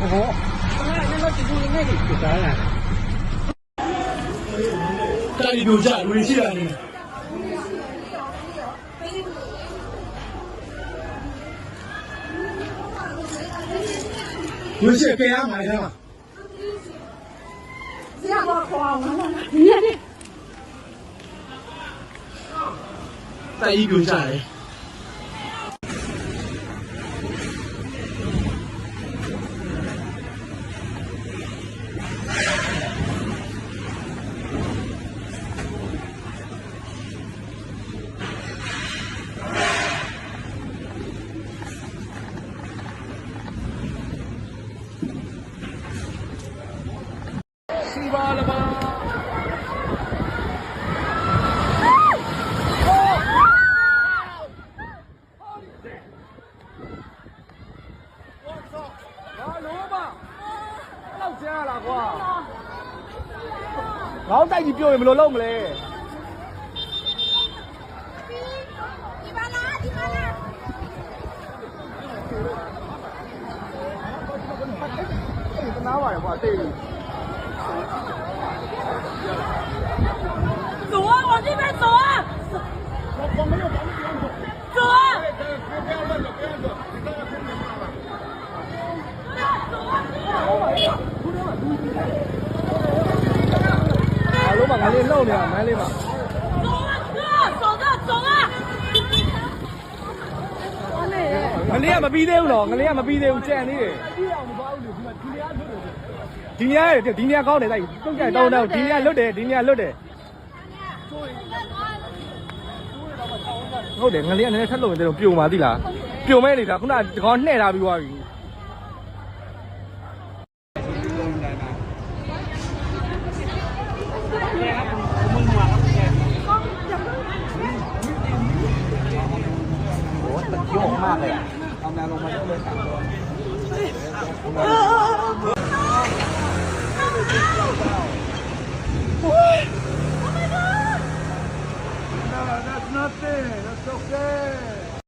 တိုက်ပြူကြလူရှိရတယ်လူရှိကြရမှာလားဆရာဘာခေါ်အောင်လဲတိုက်ပြူကြတယ်စီပါလပါငေါတိုက်ကြီးပြောရင်ဘယ်လိုလုပ်မလဲဒီပါလားတနာပါရကွာတေး走啊，往这边走啊！走啊！老板，赶紧弄点，买里吧。走啊，哥，走着，走啊！ငလေးကမပြီးသေးဘူးနော်ငလေးကမပြီးသေးဘူးကြံသေးတယ်ဒီနေရာကောင်းတယ်တိုက်တုတ်ကြတောင်းတော့ဒီနေရာလွတ်တယ်ဒီနေရာလွတ်တယ်ဟုတ်တယ်ငလေးကနည်းနည်းထက်လို့ရင်တော့ပြုံပါသီလားပြုံမဲနေတာခုနကကောင်းနှဲ့ထားပြီးသွားပြီโอ้ตะเกียบมากเลยเอาแมวลงมาเยอะเลย3 ตัวOh my God! No, that's nothing. That's okay.